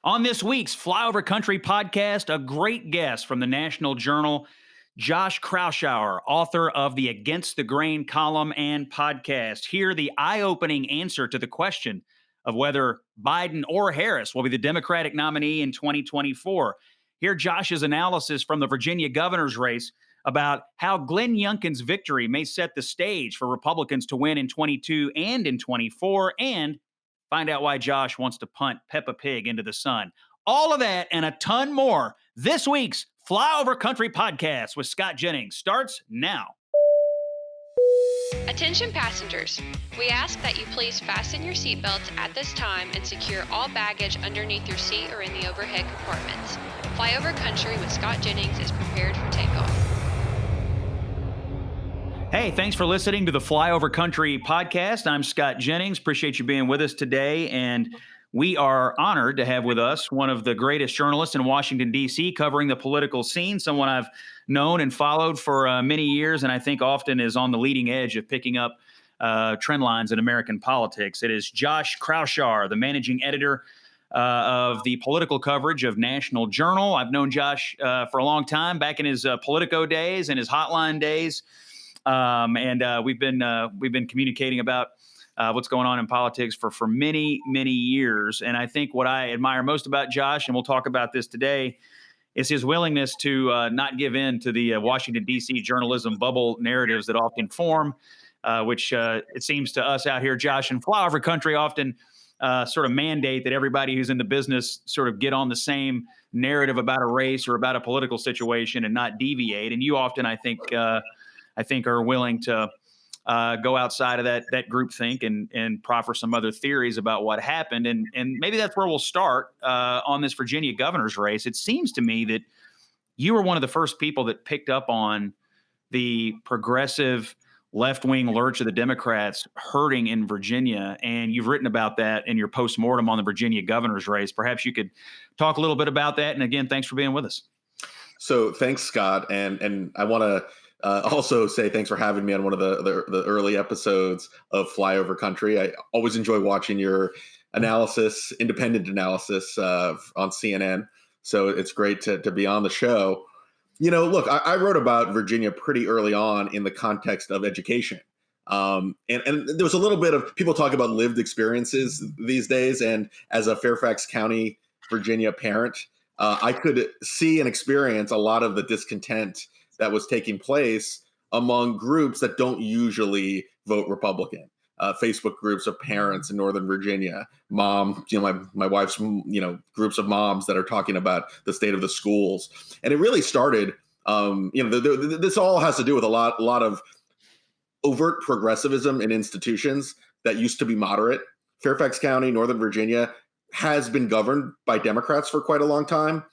On this week's Flyover Country podcast, a great guest from the National Journal, Josh Kraushaar, author of the Against the Grain column and podcast. Here, the eye-opening answer to the question of whether Biden or Harris will be the Democratic nominee in 2024. Here, Josh's analysis from the Virginia governor's race about how Glenn Youngkin's victory may set the stage for Republicans to win in 22 and in 24, and find out why Josh wants to punt Peppa Pig into the sun. All of that and a ton more. This week's Flyover Country podcast with Scott Jennings starts now. Attention passengers, we ask that you please fasten your seatbelts at this time and secure all baggage underneath your seat or in the overhead compartments. Flyover Country with Scott Jennings is prepared for takeoff. Hey, thanks for listening to the Flyover Country podcast. I'm Scott Jennings. Appreciate you being with us today. And we are honored to have with us one of the greatest journalists in Washington, D.C., covering the political scene, someone I've known and followed for many years, and I think often is on the leading edge of picking up trend lines in American politics. It is Josh Kraushaar, the managing editor of the political coverage of National Journal. I've known Josh for a long time, back in his Politico days and his hotline days. We've been communicating about what's going on in politics for many, many years. And I think what I admire most about Josh, and we'll talk about this today, is his willingness to not give in to the Washington, D.C. journalism bubble narratives that often form, which it seems to us out here, Josh, and Flyover Country often sort of mandate that everybody who's in the business sort of get on the same narrative about a race or about a political situation and not deviate. And you often, I think, are willing to go outside of that groupthink and proffer some other theories about what happened. And maybe that's where we'll start on this Virginia governor's race. It seems to me that you were one of the first people that picked up on the progressive left-wing lurch of the Democrats hurting in Virginia, and you've written about that in your postmortem on the Virginia governor's race. Perhaps you could talk a little bit about that. And again, thanks for being with us. So thanks, Scott. And I want to also say thanks for having me on one of the early episodes of Flyover Country. I always enjoy watching your analysis, independent analysis on CNN. So it's great to be on the show. You know, look, I wrote about Virginia pretty early on in the context of education. And there was a little bit of people talk about lived experiences these days. And as a Fairfax County, Virginia parent, I could see and experience a lot of the discontent that was taking place among groups that don't usually vote Republican. Facebook groups of parents in Northern Virginia, my wife's, groups of moms that are talking about the state of the schools. And it really started, this all has to do with a lot of overt progressivism in institutions that used to be moderate. Fairfax County, Northern Virginia, has been governed by Democrats for quite a long time.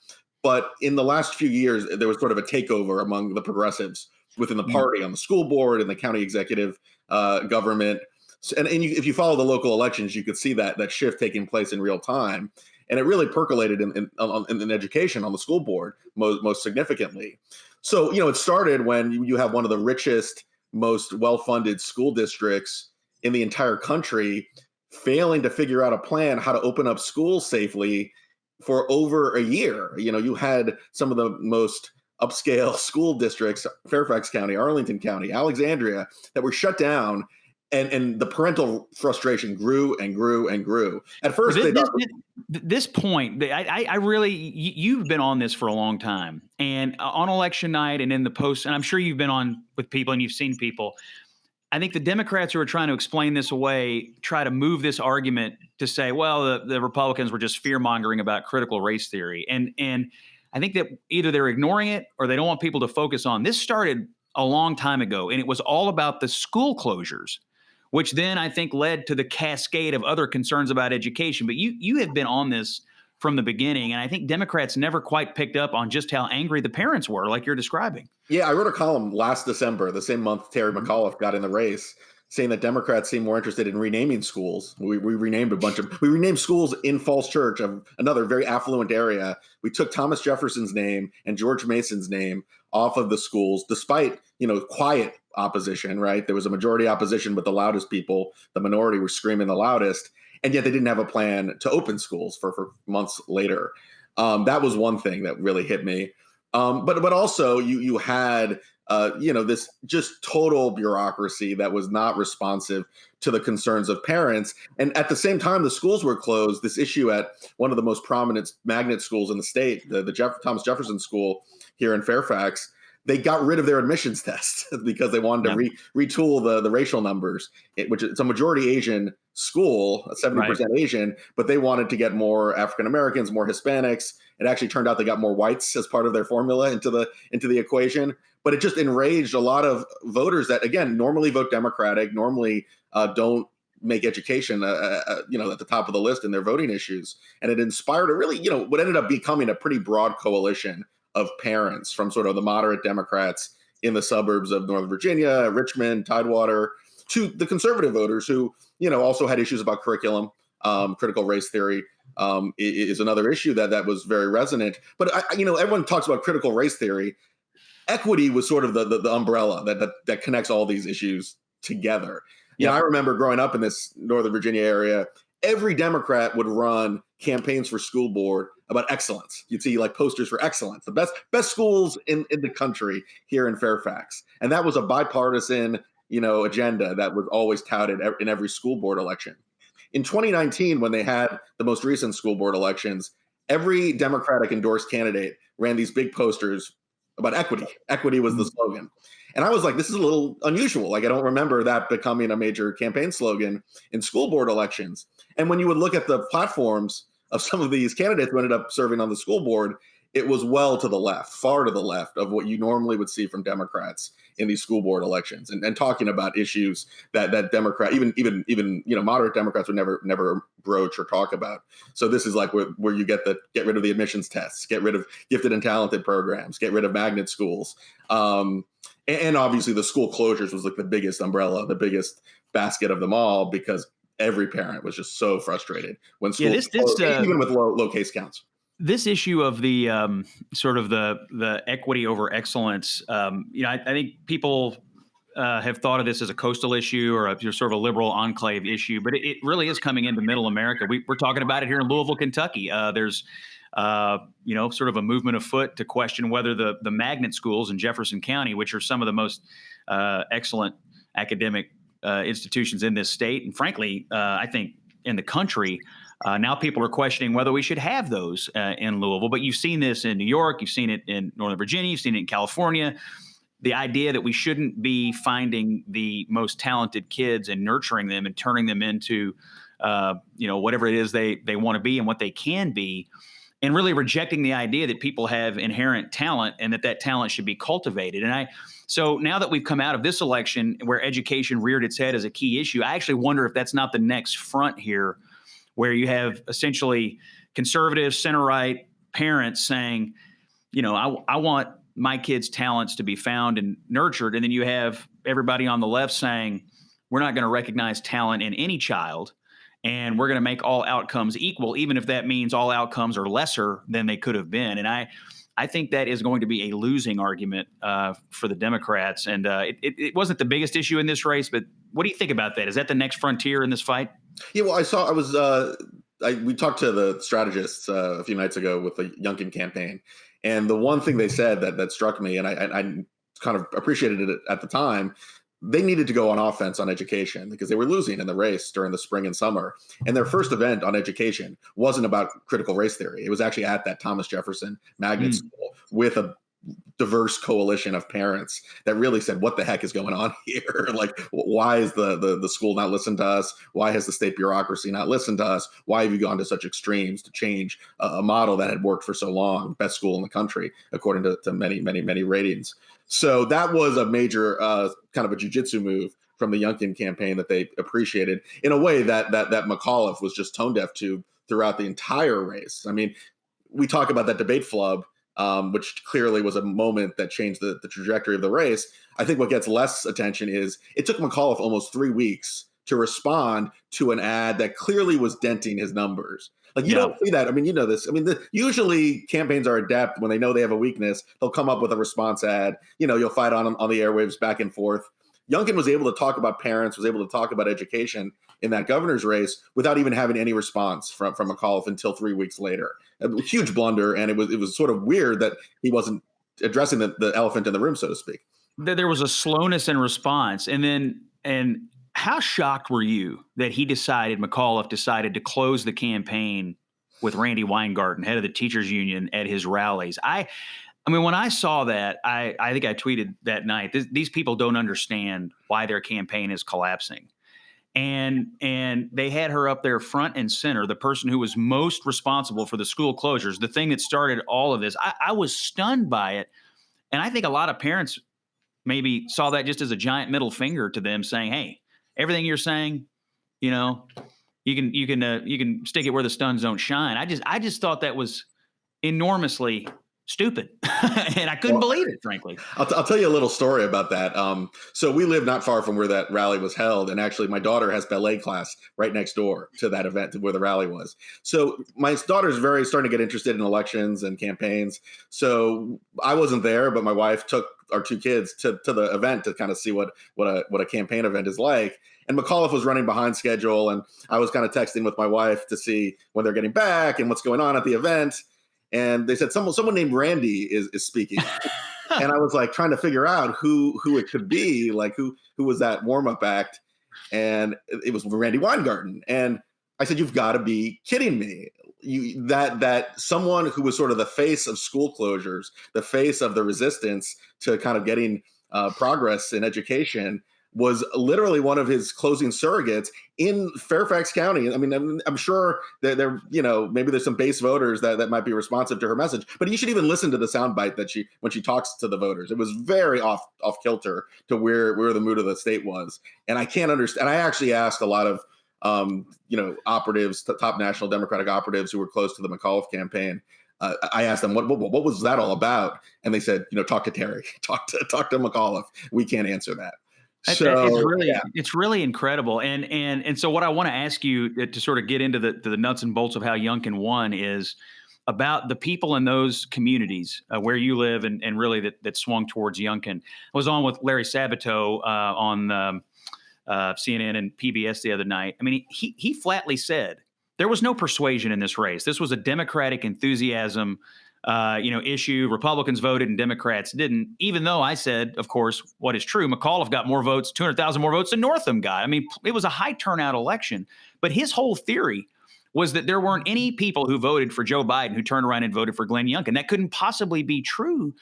But in the last few years, there was sort of a takeover among the progressives within the party on the school board and the county executive government. If you follow the local elections, you could see that shift taking place in real time. And it really percolated in education on the school board most significantly. So, it started when you have one of the richest, most well-funded school districts in the entire country failing to figure out a plan how to open up schools safely for over a year. You had some of the most upscale school districts, Fairfax County, Arlington County, Alexandria, that were shut down, and the parental frustration grew and grew and grew. At first, this point, I really, you've been on this for a long time, and on election night and in the post, and I'm sure you've been on with people and you've seen people. I think the Democrats who are trying to explain this away try to move this argument to say, well, the Republicans were just fear-mongering about critical race theory. And I think that either they're ignoring it or they don't want people to focus on. This started a long time ago, and it was all about the school closures, which then I think led to the cascade of other concerns about education. But you have been on this from the beginning, and I think Democrats never quite picked up on just how angry the parents were, like you're describing. Yeah, I wrote a column last December, the same month Terry McAuliffe got in the race, saying that Democrats seem more interested in renaming schools. We renamed schools in Falls Church, of another very affluent area. We took Thomas Jefferson's name and George Mason's name off of the schools, despite, quiet opposition, right? There was a majority opposition, but the loudest people, the minority, were screaming the loudest. and yet they didn't have a plan to open schools for months later. That was one thing that really hit me. But also you had this just total bureaucracy that was not responsive to the concerns of parents. And at the same time, the schools were closed. This issue at one of the most prominent magnet schools in the state, the Thomas Jefferson School here in Fairfax, they got rid of their admissions test because they wanted to retool the racial numbers, which it's a majority Asian school, 70% Asian, but they wanted to get more African Americans, more Hispanics. It actually turned out they got more whites as part of their formula into the equation. But it just enraged a lot of voters that, again, normally vote Democratic, normally don't make education, at the top of the list in their voting issues. And it inspired a really, what ended up becoming a pretty broad coalition of parents from sort of the moderate Democrats in the suburbs of Northern Virginia, Richmond, Tidewater, to the conservative voters who, also had issues about curriculum. Critical race theory is another issue that was very resonant. But, everyone talks about critical race theory. Equity was sort of the umbrella that connects all these issues together. I remember growing up in this Northern Virginia area, every Democrat would run campaigns for school board about excellence. You'd see like posters for excellence, the best schools in the country here in Fairfax. And that was a bipartisan, agenda that was always touted in every school board election. In 2019, when they had the most recent school board elections, every Democratic endorsed candidate ran these big posters about equity. Equity was the slogan. And I was like, this is a little unusual. Like, I don't remember that becoming a major campaign slogan in school board elections. And when you would look at the platforms of some of these candidates who ended up serving on the school board, it was well to the left, far to the left of what you normally would see from Democrats in these school board elections, and talking about issues that Democrat, even moderate Democrats would never broach or talk about. So this is like where you get rid of the admissions tests, get rid of gifted and talented programs, get rid of magnet schools. And obviously the school closures was like the biggest umbrella, the biggest basket of them all, because every parent was just so frustrated when schools closed, even with low case counts. This issue of the sort of the equity over excellence, I think people have thought of this as a coastal issue or sort of a liberal enclave issue, but it really is coming into middle America. We're talking about it here in Louisville, Kentucky. There's sort of a movement afoot to question whether the magnet schools in Jefferson County, which are some of the most excellent academic institutions in this state, and frankly, I think in the country, now people are questioning whether we should have those in Louisville. But you've seen this in New York, you've seen it in Northern Virginia, you've seen it in California. The idea that we shouldn't be finding the most talented kids and nurturing them and turning them into, whatever it is they want to be and what they can be, and really rejecting the idea that people have inherent talent and that talent should be cultivated. So now that we've come out of this election where education reared its head as a key issue, I actually wonder if that's not the next front here, where you have essentially conservative, center-right parents saying, I want my kids' talents to be found and nurtured. And then you have everybody on the left saying, we're not going to recognize talent in any child, and we're going to make all outcomes equal, even if that means all outcomes are lesser than they could have been. And I think that is going to be a losing argument for the Democrats. And it wasn't the biggest issue in this race, but what do you think about that? Is that the next frontier in this fight? Yeah, well, we talked to the strategists a few nights ago with the Youngkin campaign, and the one thing they said that struck me, and I kind of appreciated it at the time, they needed to go on offense on education because they were losing in the race during the spring and summer. And their first event on education wasn't about critical race theory. It was actually at that Thomas Jefferson magnet school with a diverse coalition of parents that really said, what the heck is going on here? Like, why is the school not listened to us? Why has the state bureaucracy not listened to us? Why have you gone to such extremes to change a model that had worked for so long? Best school in the country, according to many ratings. So that was a major kind of a jujitsu move from the Youngkin campaign that they appreciated in a way that McAuliffe was just tone deaf to throughout the entire race. I mean, we talk about that debate flub, which clearly was a moment that changed the trajectory of the race. I think what gets less attention is it took McAuliffe almost 3 weeks to respond to an ad that clearly was denting his numbers. Like, you don't see that. I mean, you know this. I mean, usually campaigns are adept when they know they have a weakness. They'll come up with a response ad. You'll fight on the airwaves back and forth. Youngkin was able to talk about parents, was able to talk about education in that governor's race without even having any response from McAuliffe until 3 weeks later. A huge blunder, and it was sort of weird that he wasn't addressing the elephant in the room, so to speak. There was a slowness in response, and how shocked were you that McAuliffe decided to close the campaign with Randy Weingarten, head of the teachers union, at his rallies? I mean, when I saw that, I think I tweeted that night, these people don't understand why their campaign is collapsing. And they had her up there front and center, the person who was most responsible for the school closures, the thing that started all of this. I was stunned by it. And I think a lot of parents maybe saw that just as a giant middle finger to them, saying, hey, everything you're saying, you can stick it where the suns don't shine. I just thought that was enormously stupid. And I couldn't believe it, frankly. I'll tell you a little story about that. So we live not far from where that rally was held. And actually, my daughter has ballet class right next door to that event where the rally was. So my daughter's starting to get interested in elections and campaigns. So I wasn't there, but my wife took our two kids to the event to kind of see what a campaign event is like. And McAuliffe was running behind schedule. And I was kind of texting with my wife to see when they're getting back and what's going on at the event. And they said someone named Randy is speaking. And I was like trying to figure out who it could be, like who was that warm-up act. And it was Randy Weingarten. And I said, you've got to be kidding me. That someone who was sort of the face of school closures, the face of the resistance to kind of getting progress in education, was literally one of his closing surrogates in Fairfax County. I mean, I'm sure that maybe there's some base voters that might be responsive to her message, but you should even listen to the soundbite when she talks to the voters. It was very off kilter to where the mood of the state was. And I can't understand. I actually asked a lot of, operatives, top national Democratic operatives who were close to the McAuliffe campaign. I asked them, what was that all about? And they said, talk to Terry, talk to McAuliffe. We can't answer that. So it's really incredible. And so what I want to ask you to sort of get into the nuts and bolts of how Youngkin won is about the people in those communities where you live and really that swung towards Youngkin. I was on with Larry Sabato on CNN and PBS the other night. I mean, he flatly said there was no persuasion in this race. This was a Democratic enthusiasm issue. Republicans voted and Democrats didn't, even though I said, of course, what is true. McAuliffe got more votes, 200,000 more votes than Northam got. I mean, it was a high turnout election, but his whole theory was that there weren't any people who voted for Joe Biden who turned around and voted for Glenn Youngkin. That couldn't possibly be true.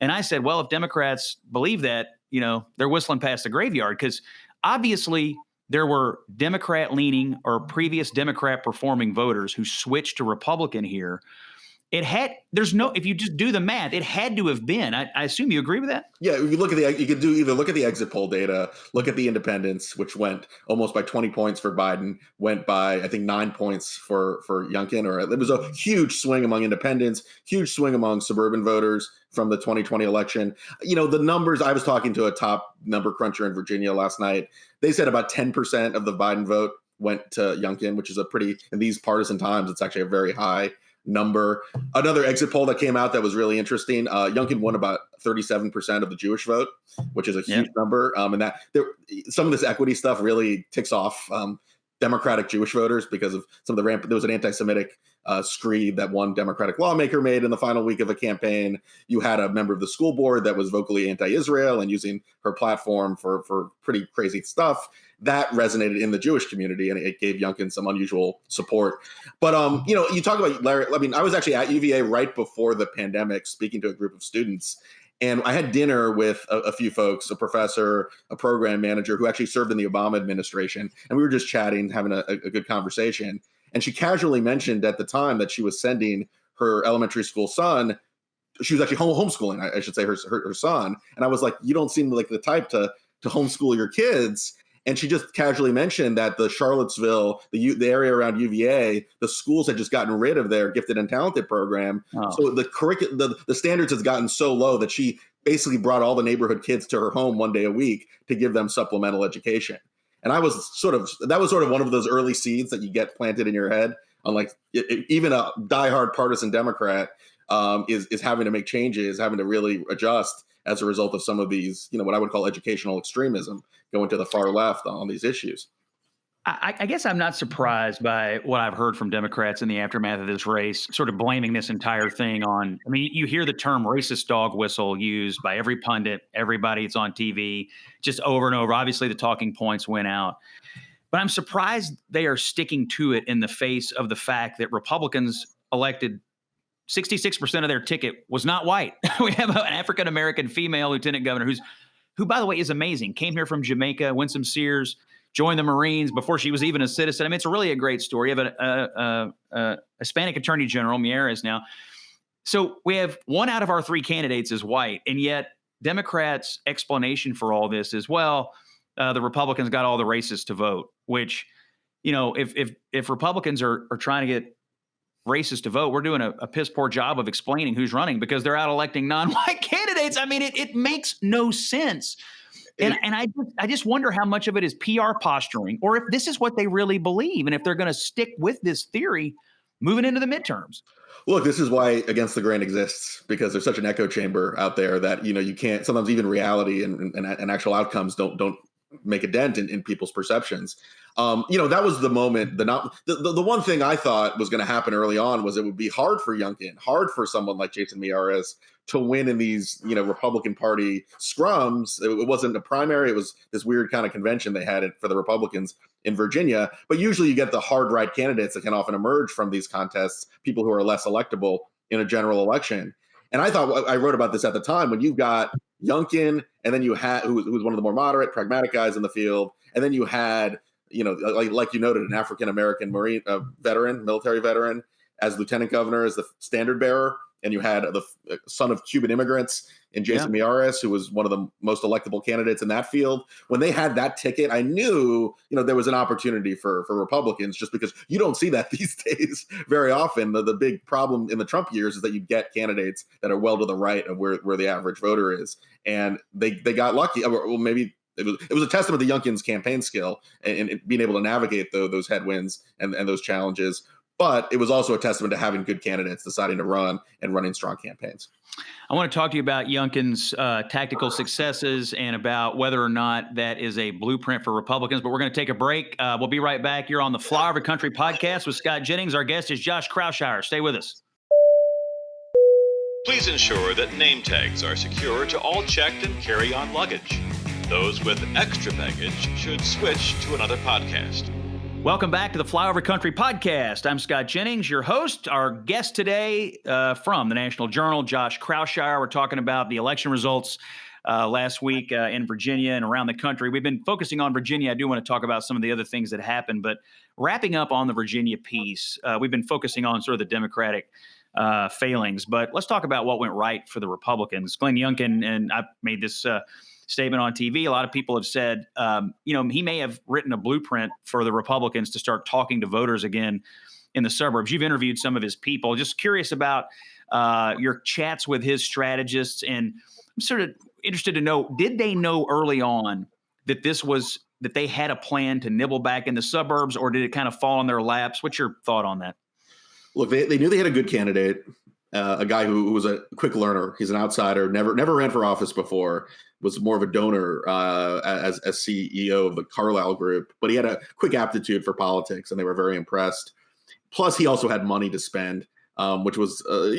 And I said, well, if Democrats believe that, they're whistling past the graveyard, because obviously there were Democrat leaning or previous Democrat performing voters who switched to Republican here. If you just do the math, it had to have been. I assume you agree with that? Yeah, if you could either look at the exit poll data, look at the independents, which went almost by 20 points for Biden, went by, I think, 9 points for Youngkin, or it was a huge swing among independents, huge swing among suburban voters from the 2020 election. The numbers, I was talking to a top number cruncher in Virginia last night. They said about 10% of the Biden vote went to Youngkin, which is in these partisan times, it's actually a very high number. Another exit poll that came out that was really interesting. Youngkin won about 37% of the Jewish vote, which is a huge number. And that some of this equity stuff really ticks off Democratic Jewish voters because of some of the there was an anti-Semitic screed that one Democratic lawmaker made in the final week of a campaign. You had a member of the school board that was vocally anti-Israel and using her platform for pretty crazy stuff. That resonated in the Jewish community, and it gave Youngkin some unusual support. But, you talk about Larry. I mean, I was actually at UVA right before the pandemic speaking to a group of students, and I had dinner with a few folks, a professor, a program manager who actually served in the Obama administration, and we were just chatting, having a good conversation. And she casually mentioned at the time that she was sending her elementary school son. She was actually homeschooling, I should say, her son. And I was like, you don't seem like the type to homeschool your kids. And she just casually mentioned that the Charlottesville, the area around UVA, the schools had just gotten rid of their gifted and talented program. Oh. So the standards has gotten so low that she basically brought all the neighborhood kids to her home one day a week to give them supplemental education. And that was sort of one of those early seeds that you get planted in your head. Unlike even a diehard partisan Democrat is having to make changes, having to really adjust as a result of some of these, what I would call educational extremism going to the far left on these issues. I guess I'm not surprised by what I've heard from Democrats in the aftermath of this race, sort of blaming this entire thing on. I mean, you hear the term racist dog whistle used by every pundit, everybody. It's on TV, just over and over. Obviously, the talking points went out. But I'm surprised they are sticking to it in the face of the fact that Republicans elected 66% of their ticket was not white. We have an African American female lieutenant governor who, by the way, is amazing. Came here from Jamaica, Winsome Sears, joined the Marines before she was even a citizen. I mean, it's really a great story. You have a Hispanic Attorney General, Mieres now. So we have one out of our three candidates is white, and yet Democrats' explanation for all this is, well, the Republicans got all the racists to vote, which, if Republicans are trying to get racists to vote, we're doing a piss poor job of explaining who's running because they're out electing non-white candidates. I mean, it makes no sense. And I just wonder how much of it is PR posturing, or if this is what they really believe, and if they're going to stick with this theory moving into the midterms. Look, this is why Against the Grain exists, because there's such an echo chamber out there that you can't. Sometimes even reality and actual outcomes don't make a dent in people's perceptions. That was the moment. The one thing I thought was going to happen early on was it would be hard for Youngkin, hard for someone like Jason Mieres to win in these Republican Party scrums. It wasn't a primary; it was this weird kind of convention they had for the Republicans in Virginia. But usually, you get the hard right candidates that can often emerge from these contests, people who are less electable in a general election. And I thought, I wrote about this at the time, when you've got Youngkin, and then you had who was one of the more moderate, pragmatic guys in the field, and then you had like you noted, an African American Marine military veteran as lieutenant governor, as the standard bearer, and you had the son of Cuban immigrants in Jason Mieres, who was one of the most electable candidates in that field. When they had that ticket, I knew there was an opportunity for Republicans, just because you don't see that these days very often. The big problem in the Trump years is that you get candidates that are well to the right of where the average voter is, and they got lucky. Well, maybe it was a testament to Youngkin's campaign skill and being able to navigate those headwinds and those challenges. But it was also a testament to having good candidates deciding to run and running strong campaigns. I want to talk to you about Youngkin's tactical successes and about whether or not that is a blueprint for Republicans. But we're going to take a break. We'll be right back. You're on the Flyover Country podcast with Scott Jennings. Our guest is Josh Kraushaar. Stay with us. Please ensure that name tags are secure to all checked and carry-on luggage. Those with extra baggage should switch to another podcast. Welcome back to the Flyover Country podcast. I'm Scott Jennings, your host. Our guest today from the National Journal, Josh Kraushaar. We're talking about the election results last week in Virginia and around the country. We've been focusing on Virginia. I do want to talk about some of the other things that happened, but wrapping up on the Virginia piece, we've been focusing on sort of the Democratic failings, but let's talk about what went right for the Republicans. Glenn Youngkin, and I've made this statement on TV. A lot of people have said, he may have written a blueprint for the Republicans to start talking to voters again in the suburbs. You've interviewed some of his people. Just curious about your chats with his strategists, and I'm sort of interested to know, did they know early on that that they had a plan to nibble back in the suburbs, or did it kind of fall on their laps? What's your thought on that? Look, they knew they had a good candidate, a guy who was a quick learner. He's an outsider, never ran for office before, was more of a donor as CEO of the Carlyle Group, but he had a quick aptitude for politics, and they were very impressed. Plus, he also had money to spend, which was a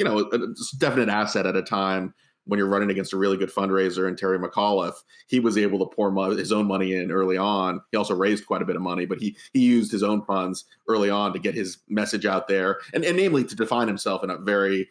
definite asset at a time when you're running against a really good fundraiser in Terry McAuliffe. He was able to pour his own money in early on. He also raised quite a bit of money, but he used his own funds early on to get his message out there, and namely to define himself in a very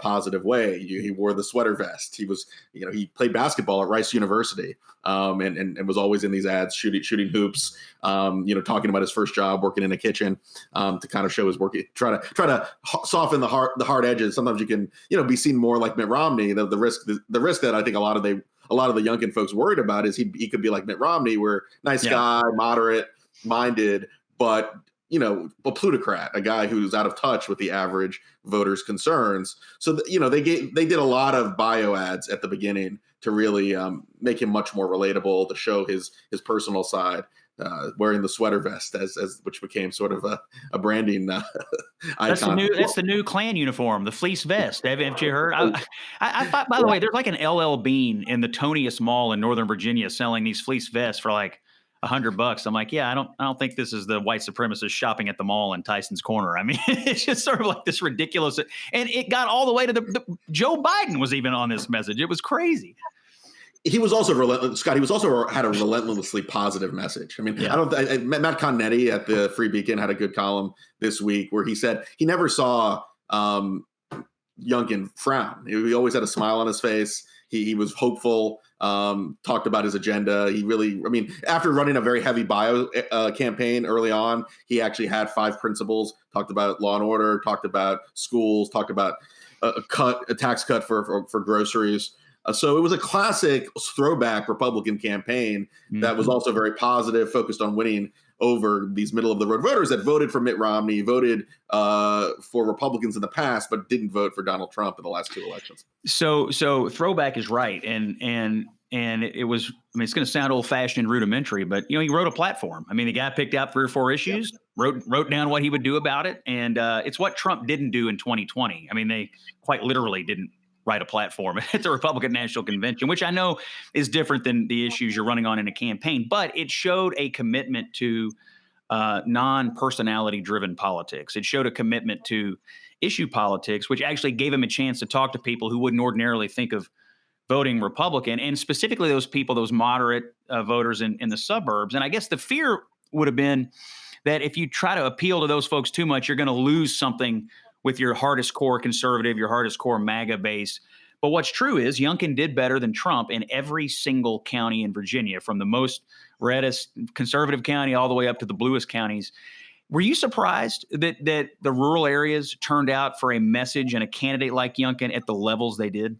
positive way. He wore the sweater vest. He was, he played basketball at Rice University, and was always in these ads shooting hoops, talking about his first job working in a kitchen, to kind of show his work, try to soften the hard edges. Sometimes you can, be seen more like Mitt Romney. The risk that I think a lot of the Youngkin folks worried about is he could be like Mitt Romney, where nice guy, moderate minded, but a plutocrat, a guy who's out of touch with the average voter's concerns. So they did a lot of bio ads at the beginning to really make him much more relatable, to show his personal side. Wearing the sweater vest as which became sort of a branding icon. That's the new Klan uniform, the fleece vest. Haven't you heard? I thought, by the way, there's like an LL Bean in the Tonius Mall in Northern Virginia selling these fleece vests for like $100. I'm like, yeah, I don't think this is the white supremacist shopping at the mall in Tyson's Corner. I mean, it's just sort of like this ridiculous, and it got all the way to the Joe Biden was even on this message. It was crazy. He was also relentless, Scott. He was also had a relentlessly positive message. I mean, Yeah. Matt Continetti at the Free Beacon had a good column this week where he said he never saw Youngkin frown. He always had a smile on his face. He was hopeful, talked about his agenda. He really, I mean, after running a very heavy bio campaign early on, he actually had 5 principles, talked about law and order, talked about schools, talked about a tax cut for groceries. So it was a classic throwback Republican campaign that was also very positive, focused on winning over these middle of the road voters that voted for Mitt Romney, voted for Republicans in the past, but didn't vote for Donald Trump in the last 2 elections. So throwback is right. And it was, I mean, it's going to sound old fashioned and rudimentary, but he wrote a platform. I mean, the guy picked out 3 or 4 issues, wrote down what he would do about it. And it's what Trump didn't do in 2020. I mean, they quite literally didn't write a platform at the Republican National Convention, which I know is different than the issues you're running on in a campaign, but it showed a commitment to non-personality driven politics. It showed a commitment to issue politics, which actually gave him a chance to talk to people who wouldn't ordinarily think of voting Republican, and specifically those people, those moderate voters in the suburbs. And I guess the fear would have been that if you try to appeal to those folks too much, you're going to lose something with your hardest core conservative, your hardest core MAGA base. But what's true is Youngkin did better than Trump in every single county in Virginia, from the most reddest conservative county all the way up to the bluest counties. Were you surprised that the rural areas turned out for a message and a candidate like Youngkin at the levels they did?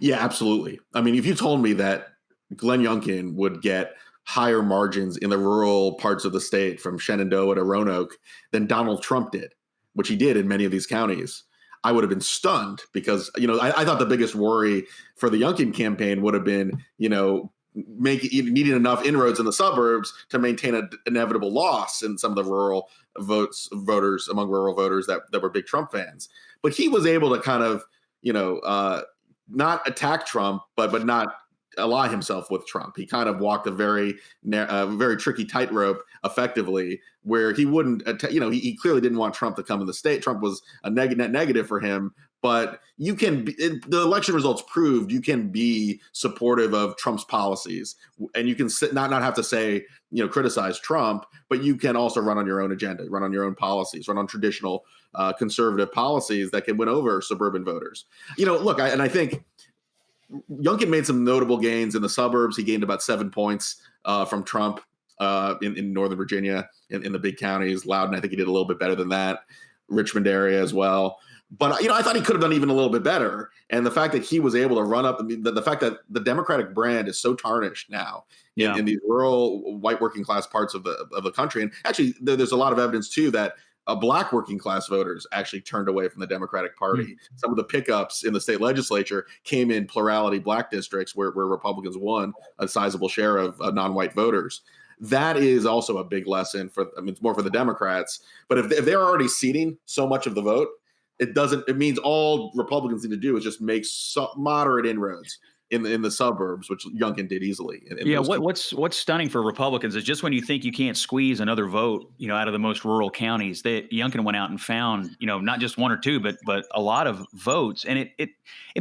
Yeah, absolutely. I mean, if you told me that Glenn Youngkin would get higher margins in the rural parts of the state from Shenandoah to Roanoke than Donald Trump did, which he did in many of these counties, I would have been stunned, because, I thought the biggest worry for the Youngkin campaign would have been, needing enough inroads in the suburbs to maintain an inevitable loss in some of the rural voters among rural voters that were big Trump fans. But he was able to kind of, not attack Trump, but not ally himself with Trump. He kind of walked a very tricky tightrope effectively, where he wouldn't, he clearly didn't want Trump to come in the state. Trump was a net negative for him, but the election results proved you can be supportive of Trump's policies, and you can not have to say, criticize Trump, but you can also run on your own agenda, run on your own policies, run on traditional conservative policies that can win over suburban voters. Look, I think Youngkin made some notable gains in the suburbs. He gained about 7 points from Trump in Northern Virginia, in the big counties. Loudoun, I think he did a little bit better than that. Richmond area as well. But, I thought he could have done even a little bit better. And the fact that he was able to run up, the fact that the Democratic brand is so tarnished now in these rural white working class parts of the country. And actually, there's a lot of evidence, too, that Black working class voters actually turned away from the Democratic Party. Some of the pickups in the state legislature came in plurality Black districts where Republicans won a sizable share of non-white voters. That is also a big lesson it's more for the Democrats. But if they're already seating so much of the vote, it means all Republicans need to do is just make moderate inroads in the suburbs, which Youngkin did easily. What's stunning for Republicans is just when you think you can't squeeze another vote, out of the most rural counties, Youngkin went out and found, not just 1 or 2, but a lot of votes. And it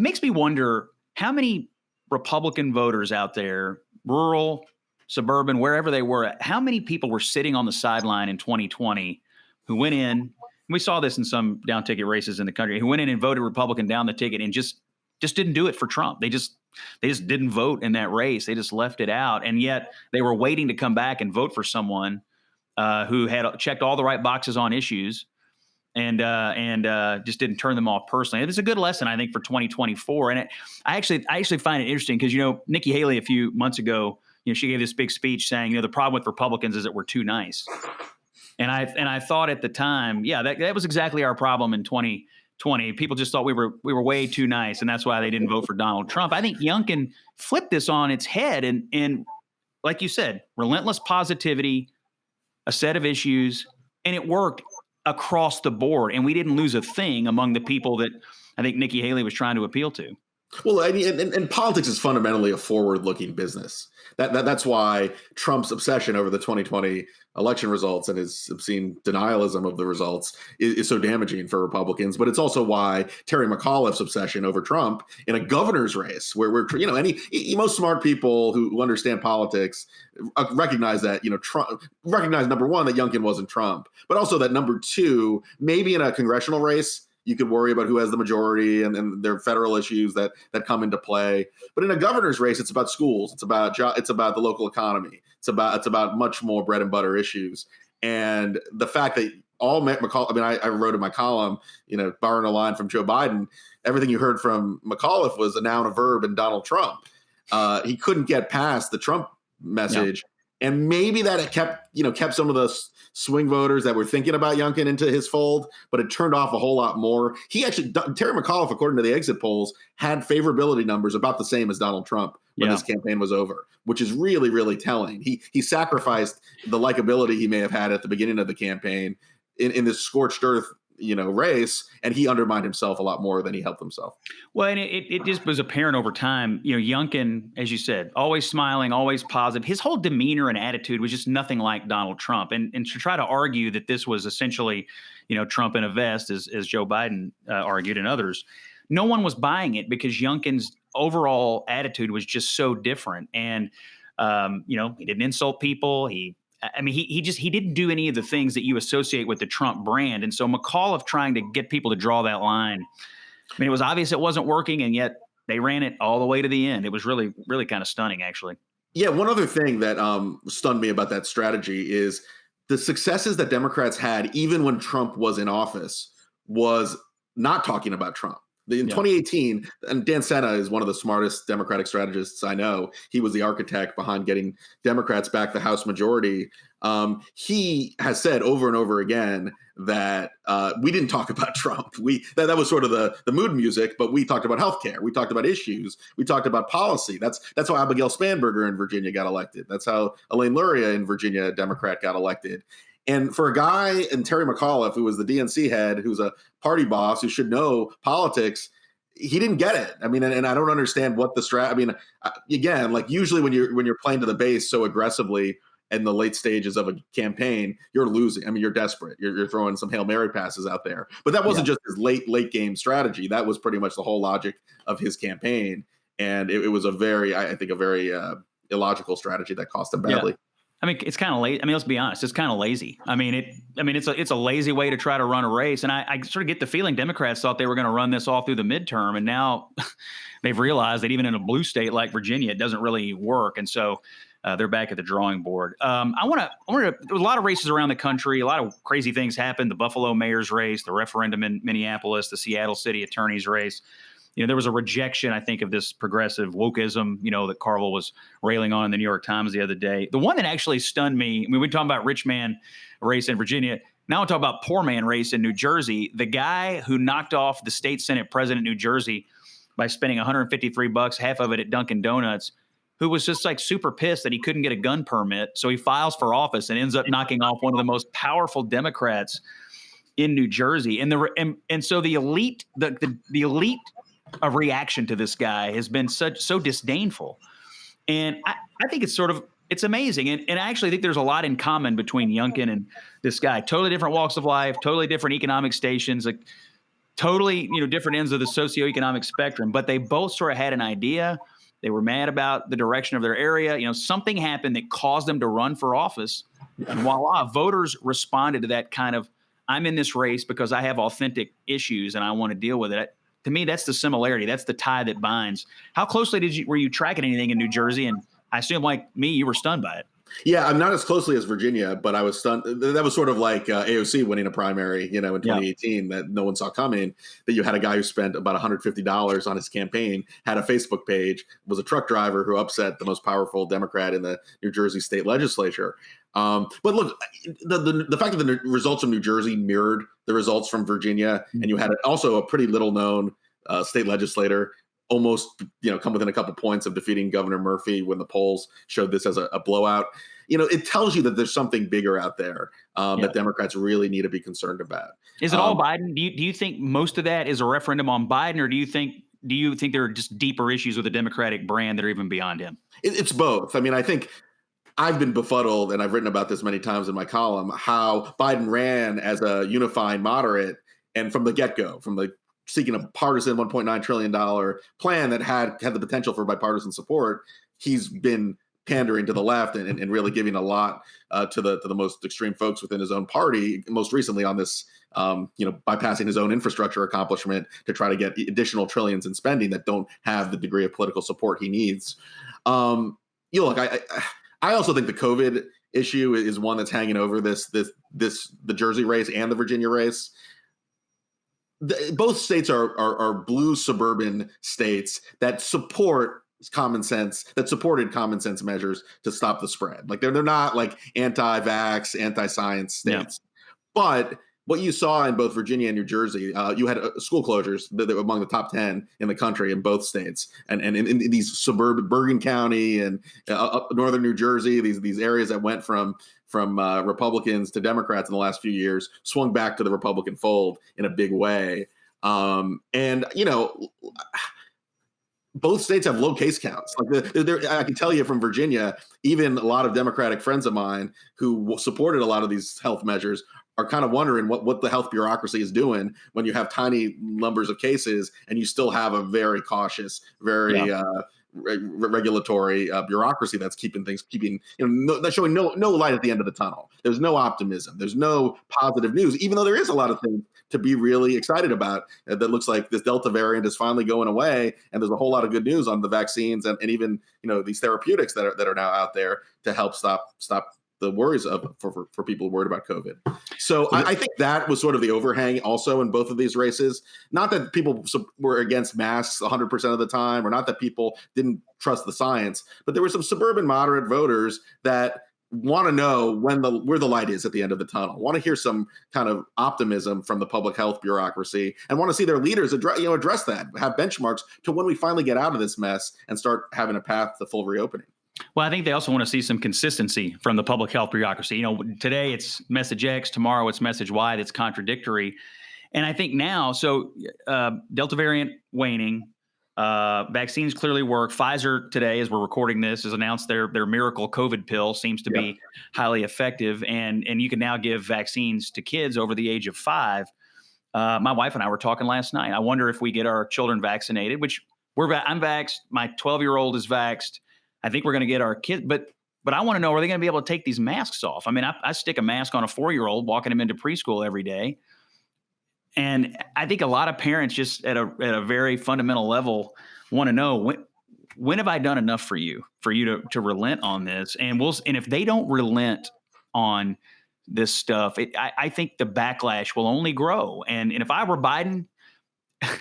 makes me wonder how many Republican voters out there, rural, suburban, wherever they were, how many people were sitting on the sideline in 2020 who went in. We saw this in some down ticket races in the country, who went in and voted Republican down the ticket and just didn't do it for Trump. They just didn't vote in that race. They just left it out. And yet they were waiting to come back and vote for someone who had checked all the right boxes on issues and just didn't turn them off personally. It's a good lesson, I think, for 2024. And I actually find it interesting because, Nikki Haley a few months ago, she gave this big speech saying, the problem with Republicans is that we're too nice. And I thought at the time, that was exactly our problem in 2020. People just thought we were way too nice, and that's why they didn't vote for Donald Trump. I think Youngkin flipped this on its head, and like you said, relentless positivity, a set of issues, and it worked across the board. And we didn't lose a thing among the people that I think Nikki Haley was trying to appeal to. Well, and politics is fundamentally a forward-looking business. That's why Trump's obsession over the 2020 election results and his obscene denialism of the results is so damaging for Republicans. But it's also why Terry McAuliffe's obsession over Trump in a governor's race, where most smart people who understand politics recognize that Trump recognize, number one, that Youngkin wasn't Trump, but also that, number two, maybe in a congressional race, you could worry about who has the majority and there are federal issues that come into play. But in a governor's race, it's about schools. It's about the local economy. It's about much more bread and butter issues. And the fact that I wrote in my column, borrowing a line from Joe Biden, everything you heard from McAuliffe was a noun, a verb, and Donald Trump. He couldn't get past the Trump message. No. And maybe that it kept some of the swing voters that were thinking about Youngkin into his fold, but it turned off a whole lot more. Terry McAuliffe, according to the exit polls, had favorability numbers about the same as Donald Trump when this campaign was over, which is really, really telling. He sacrificed the likability he may have had at the beginning of the campaign in this scorched earth race, and he undermined himself a lot more than he helped himself. Well, and it just was apparent over time. Youngkin, as you said, always smiling, always positive. His whole demeanor and attitude was just nothing like Donald Trump. And to try to argue that this was essentially, Trump in a vest, as Joe Biden argued and others, no one was buying it because Youngkin's overall attitude was just so different. And he didn't insult people. He didn't do any of the things that you associate with the Trump brand. And so McAuliffe trying to get people to draw that line, it was obvious it wasn't working, and yet they ran it all the way to the end. It was really, really kind of stunning, actually. Yeah, one other thing that stunned me about that strategy is the successes that Democrats had, even when Trump was in office, was not talking about Trump. In 2018, and Dan Senna is one of the smartest Democratic strategists I know. He was the architect behind getting Democrats back the House majority. He has said over and over again that we didn't talk about Trump. That was sort of the mood music, but we talked about healthcare. We talked about issues. We talked about policy. That's how Abigail Spanberger in Virginia got elected. That's how Elaine Luria in Virginia, a Democrat, got elected. And for a guy, and Terry McAuliffe, who was the DNC head, who's a party boss, who should know politics, he didn't get it. And I don't understand what the again, like usually when you're playing to the base so aggressively in the late stages of a campaign, you're losing. You're desperate. You're throwing some Hail Mary passes out there. But that wasn't just his late game strategy. That was pretty much the whole logic of his campaign. And it was a very illogical strategy that cost him badly. Yeah. It's kind of lazy. Let's be honest. It's kind of lazy. It's a lazy way to try to run a race. And I sort of get the feeling Democrats thought they were going to run this all through the midterm. And now they've realized that even in a blue state like Virginia, it doesn't really work. And so they're back at the drawing board. There was a lot of races around the country. A lot of crazy things happened. The Buffalo mayor's race, the referendum in Minneapolis, the Seattle city attorney's race. There was a rejection, I think, of this progressive wokeism, that Carville was railing on in the New York Times the other day. The one that actually stunned me, we talk about rich man race in Virginia. Now we'll talk about poor man race in New Jersey. The guy who knocked off the state Senate president of New Jersey by spending $153, half of it at Dunkin' Donuts, who was just like super pissed that he couldn't get a gun permit. So he files for office and ends up knocking off one of the most powerful Democrats in New Jersey. And so the elite, the elite of reaction to this guy has been so disdainful. And I think it's amazing. And I actually think there's a lot in common between Youngkin and this guy. Totally different walks of life, totally different economic stations, like totally, different ends of the socioeconomic spectrum. But they both sort of had an idea. They were mad about the direction of their area. Something happened that caused them to run for office. And voila, voters responded to that kind of, I'm in this race because I have authentic issues and I want to deal with it. To me, that's the similarity. That's the tie that binds. How closely were you tracking anything in New Jersey? And I assume, like me, you were stunned by it. Yeah, I'm not as closely as Virginia, but I was stunned. That was sort of like AOC winning a primary, in 2018 that no one saw coming, that you had a guy who spent about $150 on his campaign, had a Facebook page, was a truck driver who upset the most powerful Democrat in the New Jersey state legislature. But look, the fact that the results from New Jersey mirrored the results from Virginia, and you had also a pretty little known state legislator almost, come within a couple points of defeating Governor Murphy when the polls showed this as a blowout. It tells you that there's something bigger out there that Democrats really need to be concerned about. Is it all Biden? Do you think most of that is a referendum on Biden, or do you think do you think there are just deeper issues with the Democratic brand that are even beyond him? It's both. I mean, I think I've been befuddled, and I've written about this many times in my column, how Biden ran as a unifying moderate, and from the get-go, from the seeking a partisan $1.9 trillion plan that had the potential for bipartisan support, he's been pandering to the left and really giving a lot to the most extreme folks within his own party, most recently on this, bypassing his own infrastructure accomplishment to try to get additional trillions in spending that don't have the degree of political support he needs. Look, I also think the COVID issue is one that's hanging over the Jersey race and the Virginia race. Both states are blue suburban states that supported common sense measures to stop the spread. Like they're not like anti-vax, anti-science states. Yeah. But what you saw in both Virginia and New Jersey, you had school closures that were among the top 10 in the country in both states, and in these suburban Bergen County and up northern New Jersey, these areas that went from Republicans to Democrats in the last few years swung back to the Republican fold in a big way. Both states have low case counts. Like I can tell you from Virginia, even a lot of Democratic friends of mine who supported a lot of these health measures are kind of wondering what the health bureaucracy is doing when you have tiny numbers of cases and you still have a very cautious, very regulatory bureaucracy that's that's showing no light at the end of the tunnel. There's no optimism. There's no positive news, even though there is a lot of things to be really excited about. That looks like this Delta variant is finally going away, and there's a whole lot of good news on the vaccines and even these therapeutics that are now out there to help stop the worries for people worried about COVID. So I think that was sort of the overhang also in both of these races. Not that people were against masks 100% of the time, or not that people didn't trust the science, but there were some suburban moderate voters that want to know where the light is at the end of the tunnel, want to hear some kind of optimism from the public health bureaucracy, and want to see their leaders address that, have benchmarks to when we finally get out of this mess and start having a path to full reopening. Well, I think they also want to see some consistency from the public health bureaucracy. Today it's message X, tomorrow it's message Y that's contradictory. And I think now, Delta variant waning, vaccines clearly work. Pfizer today, as we're recording this, has announced their miracle COVID pill seems to be highly effective. And you can now give vaccines to kids over the age of 5. My wife and I were talking last night. I wonder if we get our children vaccinated, which I'm vaxxed. My 12-year-old is vaxxed. I think we're going to get our kids, but I want to know, are they going to be able to take these masks off? I mean, I stick a mask on a 4-year-old, walking him into preschool every day. And I think a lot of parents just at a very fundamental level want to know, when have I done enough for you to relent on this? And if they don't relent on this stuff, I think the backlash will only grow. And if I were Biden,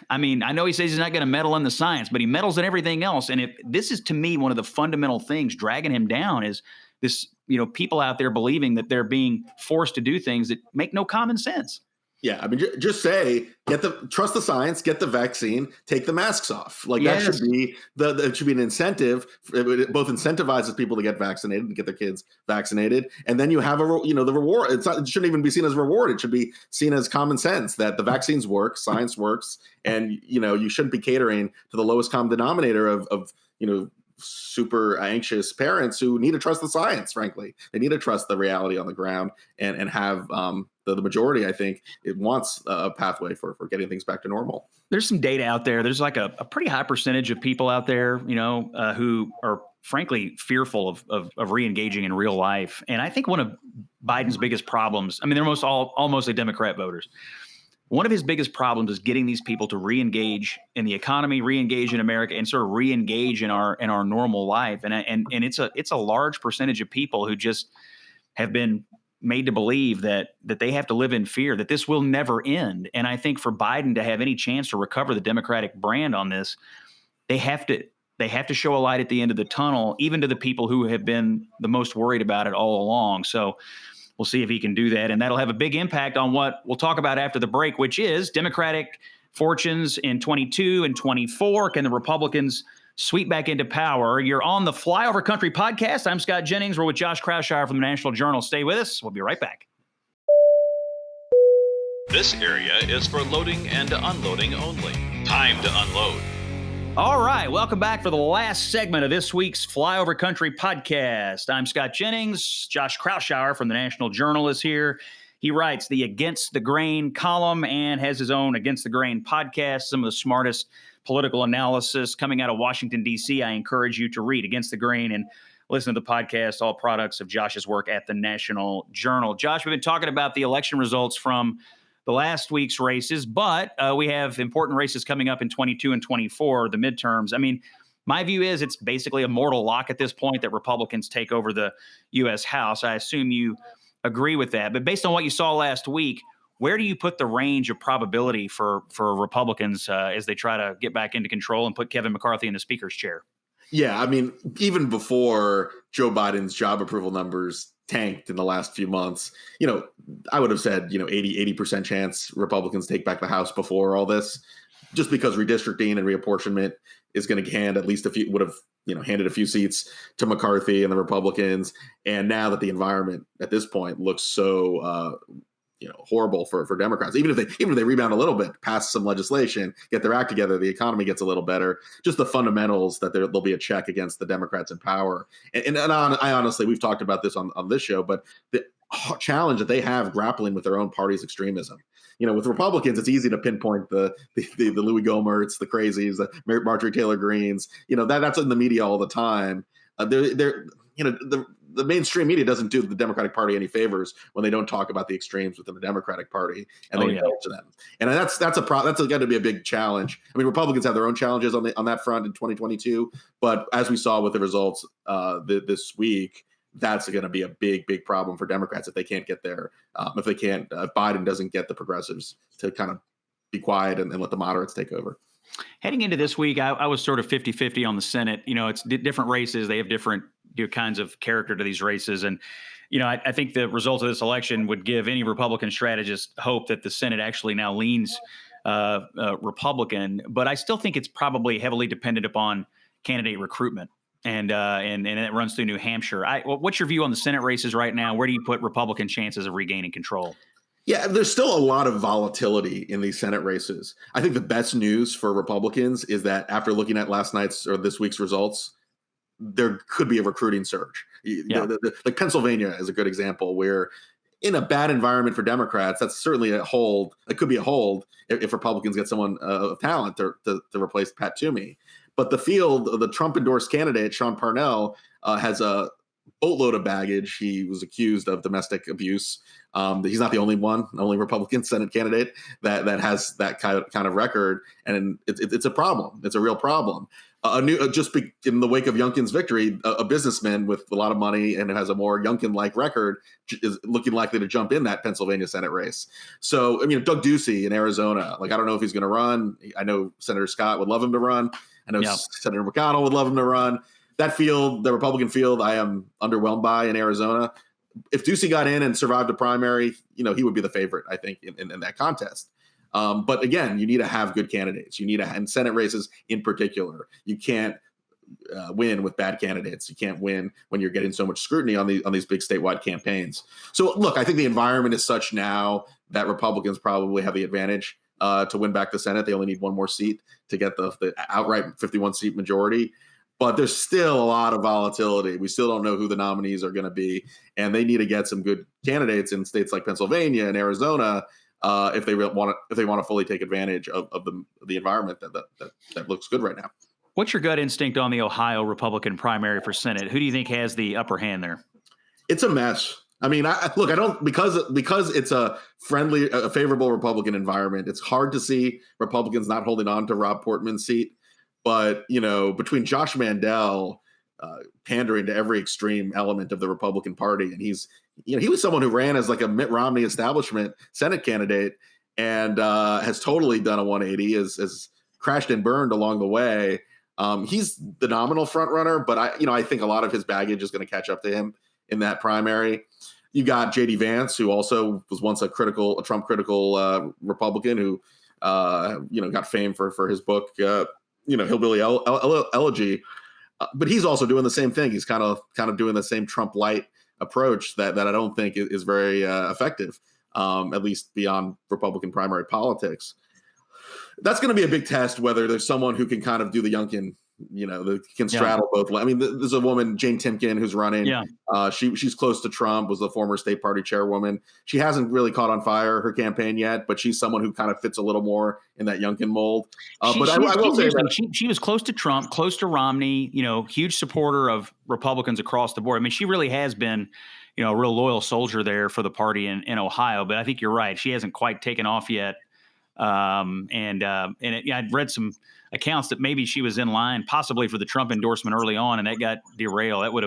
I mean, I know he says he's not going to meddle in the science, but he meddles in everything else. And this is, to me, one of the fundamental things dragging him down is this, people out there believing that they're being forced to do things that make no common sense. Yeah, I mean, just say, trust the science, get the vaccine, take the masks off. Like that should be it should be an incentive. It both incentivizes people to get vaccinated and get their kids vaccinated, and then you have the reward. It shouldn't even be seen as a reward. It should be seen as common sense that the vaccines work, science works, and you shouldn't be catering to the lowest common denominator of super anxious parents who need to trust the science. Frankly, they need to trust the reality on the ground and have the majority, I think, it wants a pathway for getting things back to normal. There's some data out there. There's like a pretty high percentage of people out there, who are frankly fearful of reengaging in real life. And I think one of Biden's biggest problems, I mean, they're all mostly Democrat voters. One of his biggest problems is getting these people to reengage in the economy, reengage in America, and sort of reengage in our normal life. And it's a large percentage of people who just have been made to believe that they have to live in fear, that this will never end. And I think for Biden to have any chance to recover the Democratic brand on this, they have to show a light at the end of the tunnel, even to the people who have been the most worried about it all along. So we'll see if he can do that. And that'll have a big impact on what we'll talk about after the break, which is Democratic fortunes in 22 and 24. Can the Republicans sweep back into power? You're on the Flyover Country podcast. I'm Scott Jennings. We're with Josh Kraushaar from the National Journal. Stay with us. We'll be right back. This area is for loading and unloading only. Time to unload. All right, welcome back for the last segment of this week's Flyover Country podcast. I'm Scott Jennings. Josh Kraushaar from the National Journal is here. He writes the Against the Grain column and has his own Against the Grain podcast, some of the smartest political analysis coming out of Washington, D.C. I encourage you to read Against the Grain and listen to the podcast, all products of Josh's work at the National Journal. Josh, we've been talking about the election results from the last week's races, but we have important races coming up in 22 and 24, the midterms. I mean, my view is it's basically a mortal lock at this point that Republicans take over the U.S. House. I assume you agree with that. But based on what you saw last week, where do you put the range of probability for Republicans as they try to get back into control and put Kevin McCarthy in the speaker's chair? Yeah, I mean, even before Joe Biden's job approval numbers tanked in the last few months, I would have said, 80% chance Republicans take back the House before all this, just because redistricting and reapportionment is going to hand at least would have, handed a few seats to McCarthy and the Republicans. And now that the environment at this point looks so, horrible for Democrats, even if they rebound a little bit, pass some legislation, get their act together, the economy gets a little better, just the fundamentals that there'll be a check against the Democrats in power. And I honestly, we've talked about this on this show, but the challenge that they have grappling with their own party's extremism. With Republicans, it's easy to pinpoint the Louis Gohmerts, the crazies, the Marjorie Taylor Greens. That's in the media all the time. The mainstream media doesn't do the Democratic Party any favors when they don't talk about the extremes within the Democratic Party and they indulge them. And that's got to be a big challenge. I mean, Republicans have their own challenges on that front in 2022, but as we saw with the results this week, that's going to be a big problem for Democrats if they can't get there. If Biden doesn't get the progressives to kind of be quiet and let the moderates take over. Heading into this week, I was sort of 50-50 on the Senate. It's different races. They have different kinds of character to these races. And, I think the results of this election would give any Republican strategist hope that the Senate actually now leans Republican. But I still think it's probably heavily dependent upon candidate recruitment. And it runs through New Hampshire. What's your view on the Senate races right now? Where do you put Republican chances of regaining control? Yeah, there's still a lot of volatility in these Senate races. I think the best news for Republicans is that after looking at last night's or this week's results, there could be a recruiting surge. Yeah. Like Pennsylvania is a good example where in a bad environment for Democrats, that's certainly a hold. It could be a hold if Republicans get someone of talent to replace Pat Toomey. But the field, the Trump-endorsed candidate, Sean Parnell, has a boatload of baggage. He was accused of domestic abuse. He's not the only Republican Senate candidate that has that kind of record, and it's a problem. It's a real problem. Just in the wake of Youngkin's victory, a businessman with a lot of money and has a more Youngkin-like record is looking likely to jump in that Pennsylvania Senate race. So, I mean, Doug Ducey in Arizona, I don't know if he's going to run. I know Senator Scott would love him to run. I know Senator McConnell would love him to run. That field, the Republican field, I am underwhelmed by in Arizona. If Ducey got in and survived a primary, he would be the favorite, I think, in that contest. But again, you need to have good candidates. You need to, and Senate races in particular, you can't win with bad candidates. You can't win when you're getting so much scrutiny on these big statewide campaigns. So look, I think the environment is such now that Republicans probably have the advantage to win back the Senate. They only need one more seat to get the outright 51 seat majority. But there's still a lot of volatility. We still don't know who the nominees are going to be, and they need to get some good candidates in states like Pennsylvania and Arizona if they want to fully take advantage of the environment that looks good right now. What's your gut instinct on the Ohio Republican primary for Senate? Who do you think has the upper hand there? It's a mess. I mean, I don't because it's a favorable Republican environment. It's hard to see Republicans not holding on to Rob Portman's seat. But, between Josh Mandel pandering to every extreme element of the Republican Party, and he was someone who ran as like a Mitt Romney establishment Senate candidate and has totally done a 180, has crashed and burned along the way. He's the nominal front runner, but I think a lot of his baggage is going to catch up to him in that primary. You got J.D. Vance, who also was once a Trump critical Republican who got fame for his book. Hillbilly Elegy, but he's also doing the same thing. He's kind of doing the same Trump light approach that I don't think is very effective, at least beyond Republican primary politics. that's going to be a big test, whether there's someone who can kind of do the Youngkin, that can straddle both. I mean, there's a woman, Jane Timken, who's running. Yeah. She's close to Trump, was the former state party chairwoman. She hasn't really caught on fire her campaign yet, but she's someone who kind of fits a little more in that Youngkin mold. I will say that she was close to Trump, close to Romney, huge supporter of Republicans across the board. I mean, she really has been, a real loyal soldier there for the party in Ohio. But I think you're right. She hasn't quite taken off yet. I'd read some accounts that maybe she was in line possibly for the Trump endorsement early on, and that got derailed. That would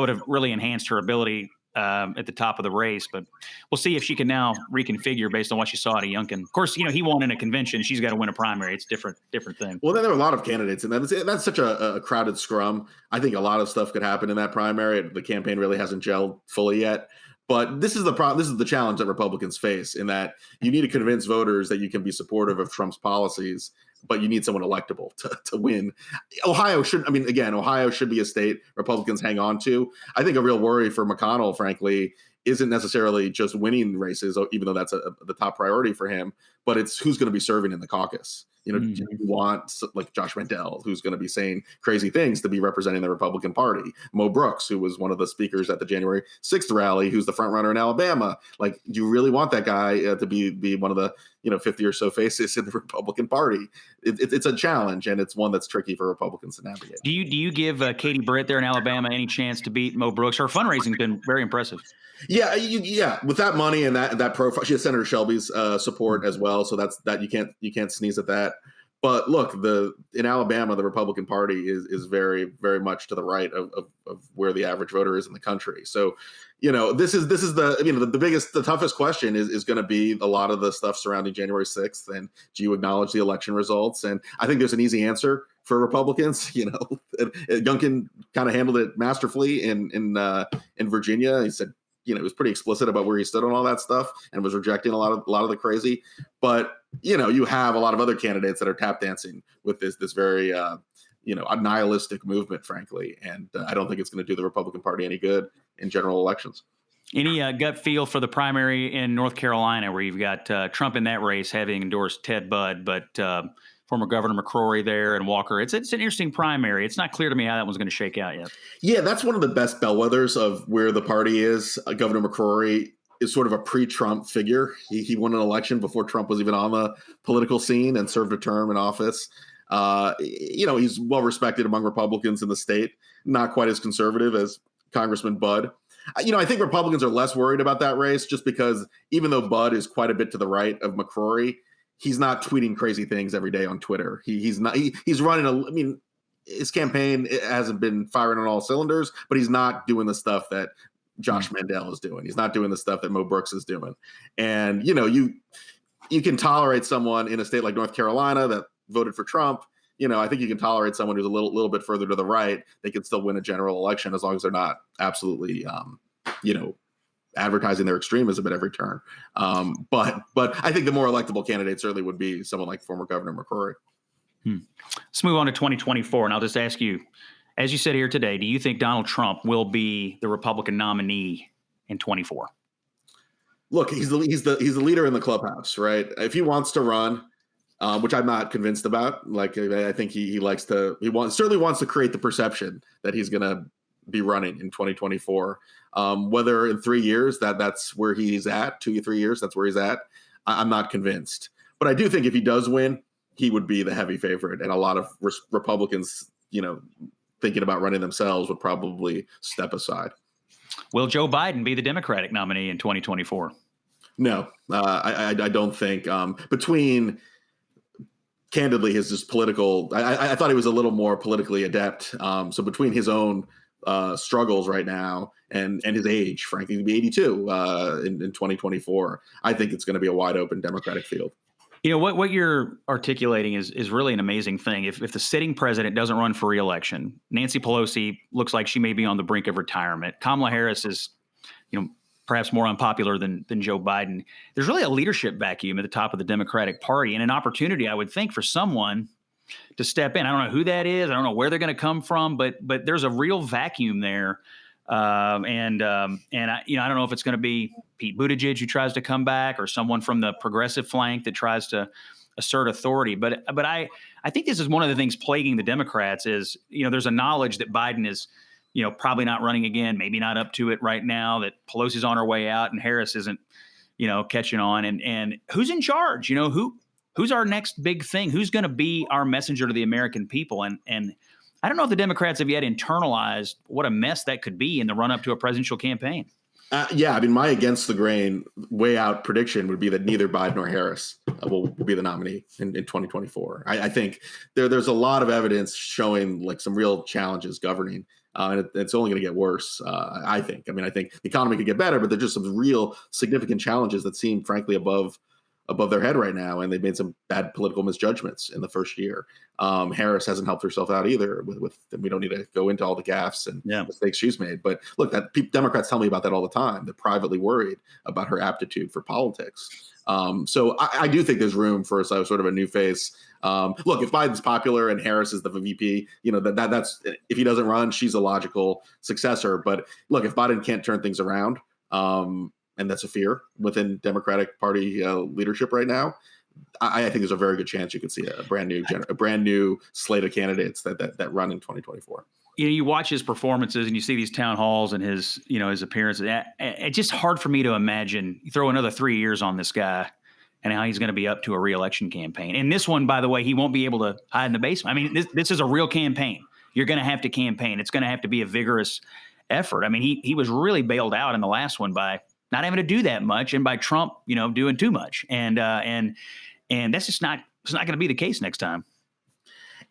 have really enhanced her ability at the top of the race. But we'll see if she can now reconfigure based on what she saw at Youngkin. Of course, he won in a convention. She's got to win a primary. It's different thing. Well, then there are a lot of candidates, and that's such a crowded scrum. I think a lot of stuff could happen in that primary. The campaign really hasn't gelled fully yet. But this is the problem. This is the challenge that Republicans face, in that you need to convince voters that you can be supportive of Trump's policies, but you need someone electable to win. Ohio should be a state Republicans hang on to. I think a real worry for McConnell, frankly, isn't necessarily just winning races, even though that's the top priority for him, but it's who's going to be serving in the caucus. Do you want like Josh Mandel, who's going to be saying crazy things, to be representing the Republican Party? Mo Brooks, who was one of the speakers at the January 6th rally, who's the front runner in Alabama. Like, do you really want that guy to be one of the 50 or so faces in the Republican Party? It's a challenge, and it's one that's tricky for Republicans to navigate. Do you give Katie Britt there in Alabama any chance to beat Mo Brooks? Her fundraising's been very impressive. Yeah, with that money and that profile, she has Senator Shelby's support as well. So that you can't sneeze at that. But look, in Alabama, the Republican Party is very, very much to the right of where the average voter is in the country. So, this is the toughest question is going to be a lot of the stuff surrounding January 6th. And do you acknowledge the election results? And I think there's an easy answer for Republicans. Youngkin kind of handled it masterfully in Virginia. He said, he was pretty explicit about where he stood on all that stuff and was rejecting a lot of the crazy. But, you have a lot of other candidates that are tap dancing with this very, a nihilistic movement, frankly. And I don't think it's going to do the Republican Party any good in general elections. Any gut feel for the primary in North Carolina, where you've got Trump in that race having endorsed Ted Budd, but former Governor McCrory there and Walker? It's an interesting primary. It's not clear to me how that one's going to shake out yet. Yeah, that's one of the best bellwethers of where the party is. Governor McCrory is sort of a pre-Trump figure. He won an election before Trump was even on the political scene and served a term in office. He's well respected among Republicans in the state, not quite as conservative as Congressman Budd. I think Republicans are less worried about that race, just because even though Budd is quite a bit to the right of McCrory, he's not tweeting crazy things every day on Twitter. He's running his campaign hasn't been firing on all cylinders, but he's not doing the stuff that Josh Mandel is doing. He's not doing the stuff that Mo Brooks is doing. And, you can tolerate someone in a state like North Carolina that voted for Trump. I think you can tolerate someone who's a little bit further to the right. They can still win a general election as long as they're not absolutely, advertising their extremism at every turn. But I think the more electable candidate certainly would be someone like former Governor McCrory. Let's move on to 2024. And I'll just ask you, as you said here today, do you think Donald Trump will be the Republican nominee in 24? Look, he's the leader in the clubhouse, right? If he wants to run, which I'm not convinced about. Like, I think he certainly wants to create the perception that he's going to be running in 2024. Whether in 3 years that's where he's at, 2 or 3 years, that's where he's at, I'm not convinced. But I do think if he does win, he would be the heavy favorite. And a lot of Republicans, thinking about running themselves would probably step aside. Will Joe Biden be the Democratic nominee in 2024? No, I don't think. Between, candidly, his just political, I thought he was a little more politically adept. So between his own struggles right now and his age, frankly, to be 82 in 2024, I think it's going to be a wide open Democratic field. What you're articulating is really an amazing thing. If the sitting president doesn't run for reelection, Nancy Pelosi looks like she may be on the brink of retirement. Kamala Harris is, perhaps more unpopular than Joe Biden. There's really a leadership vacuum at the top of the Democratic Party, and an opportunity, I would think, for someone to step in. I don't know who that is. I don't know where they're going to come from, but there's a real vacuum there. I don't know if it's going to be Pete Buttigieg who tries to come back, or someone from the progressive flank that tries to assert authority. But I think this is one of the things plaguing the Democrats is, there's a knowledge that Biden is, probably not running again, maybe not up to it right now, that Pelosi's on her way out and Harris isn't, catching on. And who's in charge? Who's our next big thing? Who's going to be our messenger to the American people? And I don't know if the Democrats have yet internalized what a mess that could be in the run up to a presidential campaign. Yeah, I mean, my against the grain, way out prediction would be that neither Biden nor Harris will be the nominee in 2024. I think there's a lot of evidence showing like some real challenges governing. And it's only going to get worse, I think. I mean, I think the economy could get better, but there's just some real significant challenges that seem, frankly, above their head right now, and they've made some bad political misjudgments in the first year. Harris hasn't helped herself out either. With we don't need to go into all the gaffes and mistakes she's made. But look, Democrats tell me about that all the time. They're privately worried about her aptitude for politics. So I do think there's room for sort of a new face. Look, if Biden's popular and Harris is the VP, that's if he doesn't run, she's a logical successor. But look, if Biden can't turn things around, and that's a fear within Democratic Party leadership right now, I think there's a very good chance you could see a brand new slate of candidates that run in 2024. You watch his performances and you see these town halls and his appearances. It's just hard for me to imagine you throw another 3 years on this guy and how he's going to be up to a reelection campaign. And this one, by the way, he won't be able to hide in the basement. I mean, this is a real campaign. You're going to have to campaign. It's going to have to be a vigorous effort. I mean, he was really bailed out in the last one by not having to do that much and by Trump, doing too much. And that's just not going to be the case next time.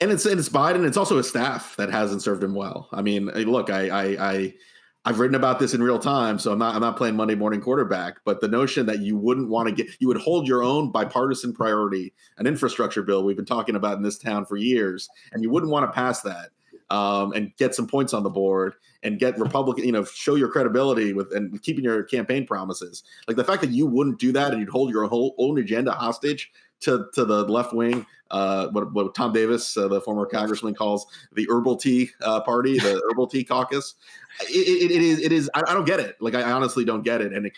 And it's Biden. It's also a staff that hasn't served him well. I mean, look, I've written about this in real time, so I'm not playing Monday morning quarterback. But the notion that you would hold your own bipartisan priority, an infrastructure bill we've been talking about in this town for years, and you wouldn't want to pass that and get some points on the board and get Republican, show your credibility and keeping your campaign promises. Like the fact that you wouldn't do that and you'd hold your whole own agenda hostage to the left wing, what Tom Davis, the former congressman, calls the herbal tea party, the herbal tea caucus. It is. I don't get it. Like I honestly don't get it. And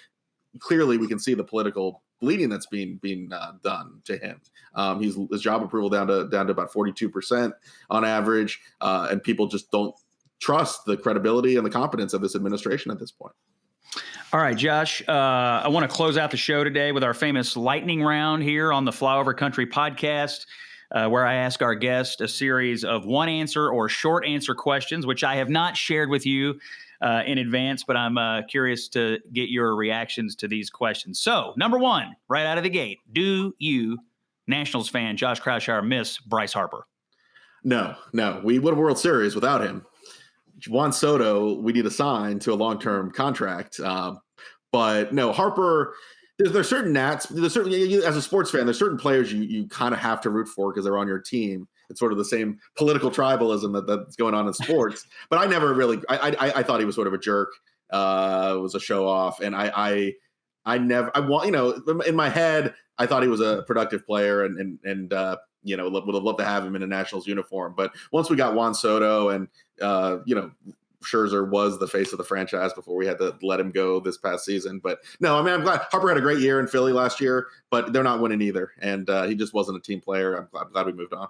clearly we can see the political bleeding that's being done to him. His job approval down to about 42% on average, and people just don't trust the credibility and the competence of this administration at this point. All right, Josh, I want to close out the show today with our famous lightning round here on the Flyover Country podcast, where I ask our guest a series of one answer or short answer questions, which I have not shared with you in advance, but I'm curious to get your reactions to these questions. So, number one, right out of the gate, do you, Nationals fan Josh Kraushaar, miss Bryce Harper? No. We won a World Series without him. Juan Soto, we need to sign to a long-term contract. But no, Harper, there's certain Nats, as a sports fan, there's certain players you kind of have to root for because they're on your team. It's sort of the same political tribalism that's going on in sports. But I never really, I thought he was sort of a jerk, was a show off. And in my head, I thought he was a productive player and would have loved to have him in a Nationals uniform. But once we got Juan Soto and, Scherzer was the face of the franchise before we had to let him go this past season. But no, I mean, I'm glad Harper had a great year in Philly last year, but they're not winning either. And he just wasn't a team player. I'm glad we moved on.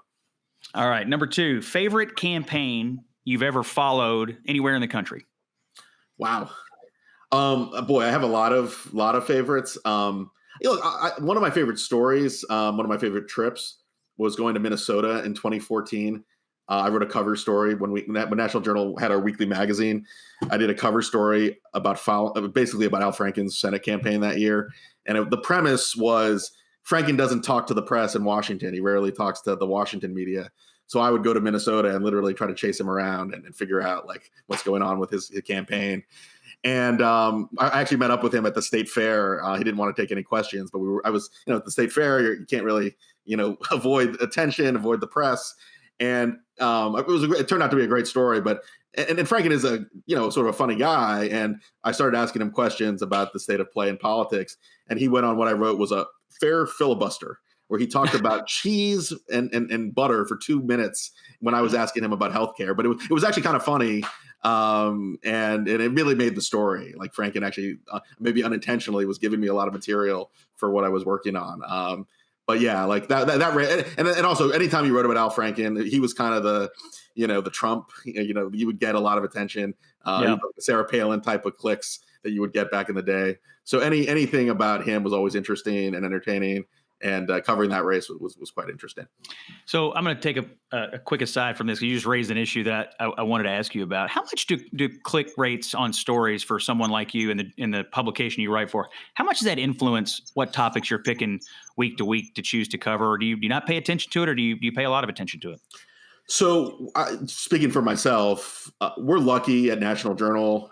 All right. Number two, favorite campaign you've ever followed anywhere in the country? Wow. Boy, I have a lot of favorites. One of my favorite stories, one of my favorite trips was going to Minnesota in 2014. I wrote a cover story when National Journal had our weekly magazine. I did a cover story basically about Al Franken's Senate campaign that year. And the premise was Franken doesn't talk to the press in Washington. He rarely talks to the Washington media. So I would go to Minnesota and literally try to chase him around and figure out like what's going on with his campaign. And I actually met up with him at the state fair. He didn't want to take any questions, but I was at the state fair. You can't really, avoid attention, avoid the press. And it turned out to be a great story, but Franken is a sort of a funny guy, and I started asking him questions about the state of play in politics, and he went on what I wrote was a fair filibuster, where he talked about cheese and butter for 2 minutes when I was asking him about healthcare. But it was actually kind of funny, and it really made the story. Like Franken actually maybe unintentionally was giving me a lot of material for what I was working on. but yeah, like and also anytime you wrote about Al Franken, he was kind of the Trump. You would get a lot of attention. Sarah Palin type of clicks that you would get back in the day. So anything about him was always interesting and entertaining. And covering that race was quite interesting. So I'm going to take a quick aside from this. You just raised an issue that I wanted to ask you about. How much do click rates on stories for someone like you in the publication you write for? How much does that influence what topics you're picking week to week to choose to cover? Or do you not pay attention to it, or do you pay a lot of attention to it? So speaking for myself, we're lucky at National Journal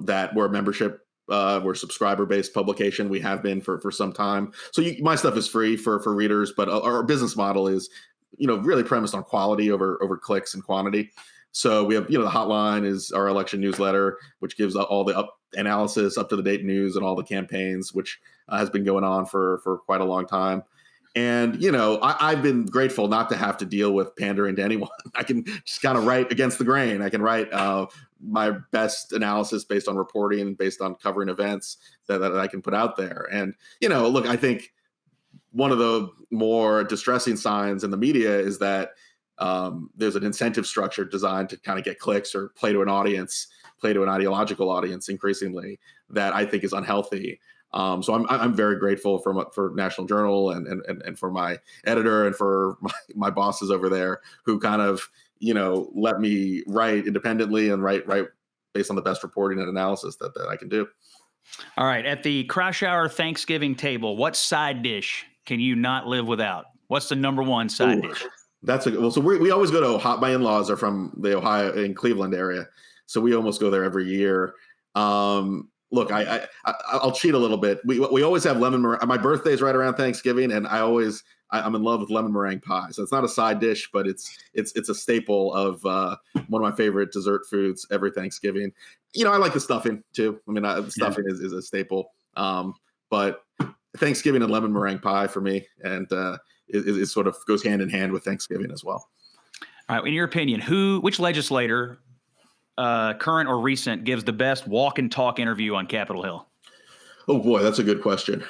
that we're a membership. We're subscriber-based publication. We have been for some time. So my stuff is free for readers, but our business model is, really premised on quality over clicks and quantity. So we have, the hotline is our election newsletter, which gives all the analysis, up-to-the-date news, and all the campaigns, which has been going on for quite a long time. And, I've been grateful not to have to deal with pandering to anyone. I can just kind of write against the grain. I can write my best analysis based on reporting, based on covering events that I can put out there. And, look, I think one of the more distressing signs in the media is that there's an incentive structure designed to kind of get clicks or play to an ideological audience increasingly that I think is unhealthy. So I'm very grateful for National Journal and for my editor and for my bosses over there who kind of, let me write independently and write based on the best reporting and analysis that I can do. All right. At the Kraushaar Thanksgiving table, what side dish can you not live without? What's the number one side dish? So we always go to my in-laws are from the Ohio in Cleveland area. So we almost go there every year. Look, I'll cheat a little bit. We always have lemon meringue. My birthday's right around Thanksgiving, and I'm in love with lemon meringue pie. So it's not a side dish, but it's a staple of one of my favorite dessert foods every Thanksgiving. I like the stuffing too. I mean, stuffing is a staple. But Thanksgiving and lemon meringue pie for me, and it sort of goes hand in hand with Thanksgiving as well. All right. In your opinion, which legislator, current or recent, gives the best walk and talk interview on Capitol Hill? Oh boy, that's a good question.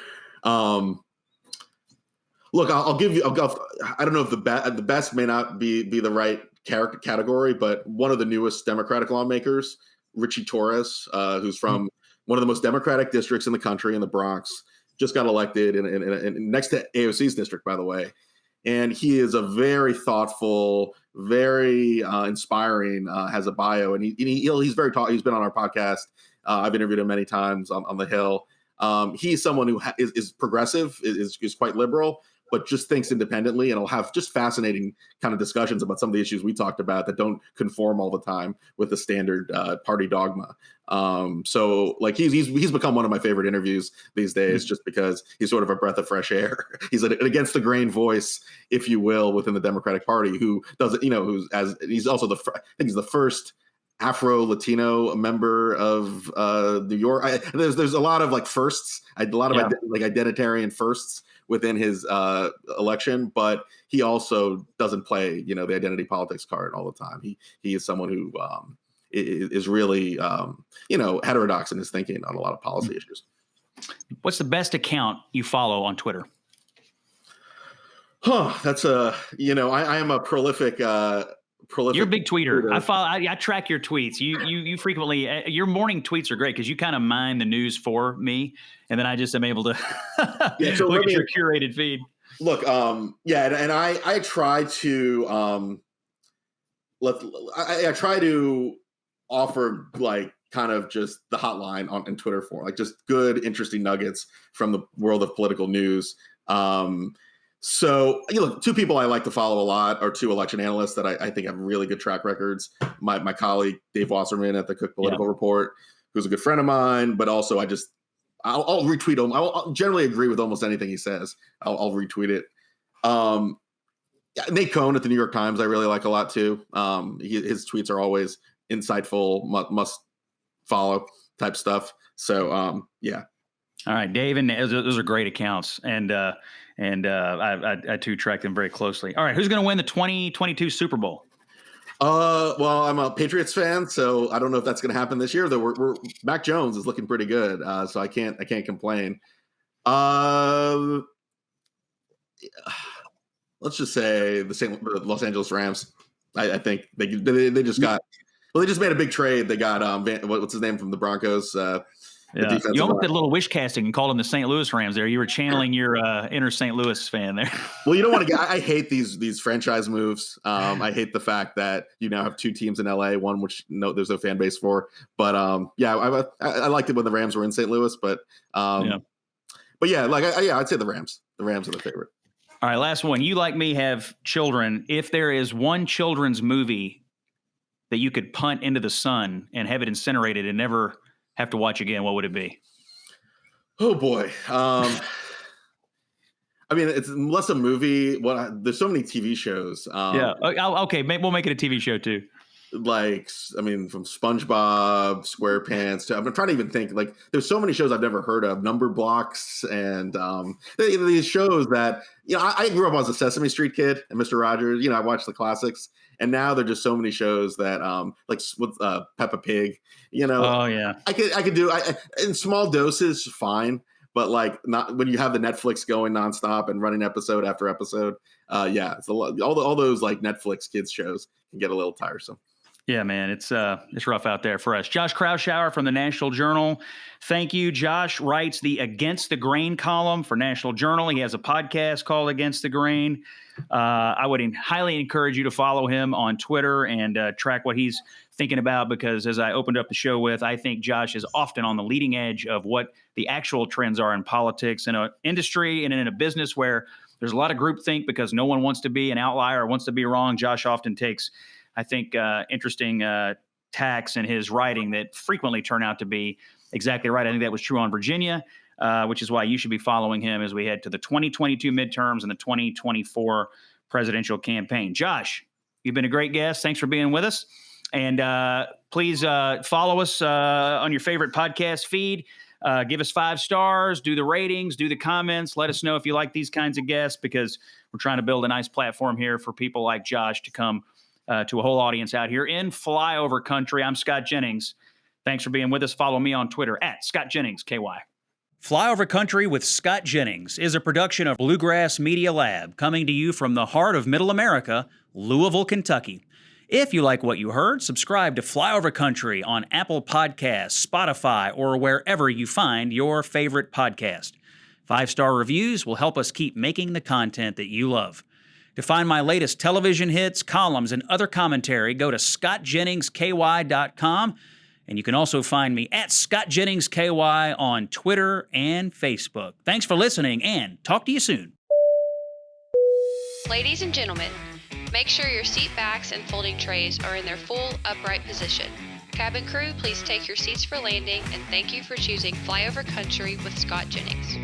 Look, I'll give you. I don't know if the best may not be the right category, but one of the newest Democratic lawmakers, Richie Torres, who's from one of the most Democratic districts in the country, in the Bronx, just got elected in next to AOC's district, by the way. And he is a very thoughtful, very inspiring, has a bio, and he's very he's been on our podcast. I've interviewed him many times on the Hill. He's someone who is progressive, is quite liberal, but just thinks independently, and will have just fascinating kind of discussions about some of the issues we talked about that don't conform all the time with the standard party dogma. So like he's become one of my favorite interviews these days, just because he's sort of a breath of fresh air. He's an against the grain voice, if you will, within the Democratic Party, who doesn't, he's also I think he's the first Afro-Latino member of New York. There's a lot of like firsts, a lot of identitarian firsts within his election, but he also doesn't play, the identity politics card all the time. He is someone who is really, heterodox in his thinking on a lot of policy issues. What's the best account you follow on Twitter? That's I am a prolific. You're a big tweeter. I track your tweets. You frequently, your morning tweets are great because you kind of mine the news for me, and then I just am able to look at your curated feed. Look, and I try to I try to offer like kind of just the hotline on Twitter for like just good, interesting nuggets from the world of political news. So, two people I like to follow a lot are two election analysts that I think have really good track records. My colleague, Dave Wasserman at the Cook Political Report, who's a good friend of mine, but also I'll retweet him. I'll generally agree with almost anything he says. I'll retweet it. Nate Cohn at the New York Times, I really like a lot too. His tweets are always insightful, must follow type stuff. So, yeah. All right, Dave, and those are great accounts, and I too track them very closely. All right, who's going to win the 2022 Super Bowl? Well, I'm a Patriots fan, so I don't know if that's going to happen this year. Though Mac Jones is looking pretty good, so I can't complain. let's just say the Los Angeles Rams. I think they just got. Well, they just made a big trade. They got what's his name from the Broncos. Yeah. You almost did a little wish casting and called them the St. Louis Rams there. You were channeling your inner St. Louis fan there. Well, you don't want to I hate these franchise moves. I hate the fact that you now have two teams in LA, one which there's no fan base for. But I liked it when the Rams were in St. Louis. But I'd say the Rams. The Rams are the favorite. All right, last one. You, like me, have children. If there is one children's movie that you could punt into the sun and have it incinerated and never have to watch again, what would it be? Oh boy. I mean, it's less a movie. There's so many TV shows. Okay. We'll make it a TV show too. Like, I mean, from SpongeBob, SquarePants to, I'm trying to even think, like, there's so many shows I've never heard of, Number Blocks, and these shows that, I grew up as a Sesame Street kid and Mr. Rogers, I watched the classics, and now there are just so many shows that, like with Peppa Pig, Oh yeah. I could do, in small doses, fine, but like not when you have the Netflix going nonstop and running episode after episode. It's a lot. All those like Netflix kids shows can get a little tiresome. Yeah, man, it's rough out there for us. Josh Kraushaar from the National Journal. Thank you. Josh writes the Against the Grain column for National Journal. He has a podcast called Against the Grain. I would highly encourage you to follow him on Twitter and track what he's thinking about, because as I opened up the show with, I think Josh is often on the leading edge of what the actual trends are in politics, in an industry and in a business where there's a lot of groupthink because no one wants to be an outlier or wants to be wrong. Josh often takes, I think, interesting tacks in his writing that frequently turn out to be exactly right. I think that was true on Virginia, which is why you should be following him as we head to the 2022 midterms and the 2024 presidential campaign. Josh, you've been a great guest. Thanks for being with us. And please follow us on your favorite podcast feed. Give us 5 stars, do the ratings, do the comments. Let us know if you like these kinds of guests, because we're trying to build a nice platform here for people like Josh to come to a whole audience out here in flyover country. I'm Scott Jennings. Thanks for being with us. Follow me on Twitter at Scott Jennings, KY. Flyover Country with Scott Jennings is a production of Bluegrass Media Lab, coming to you from the heart of Middle America, Louisville, Kentucky. If you like what you heard, subscribe to Flyover Country on Apple Podcasts, Spotify, or wherever you find your favorite podcast. 5-star reviews will help us keep making the content that you love. To find my latest television hits, columns, and other commentary, go to scottjenningsky.com. And you can also find me at Scott Jennings KY on Twitter and Facebook. Thanks for listening, and talk to you soon. Ladies and gentlemen, make sure your seat backs and folding trays are in their full upright position. Cabin crew, please take your seats for landing, and thank you for choosing Flyover Country with Scott Jennings.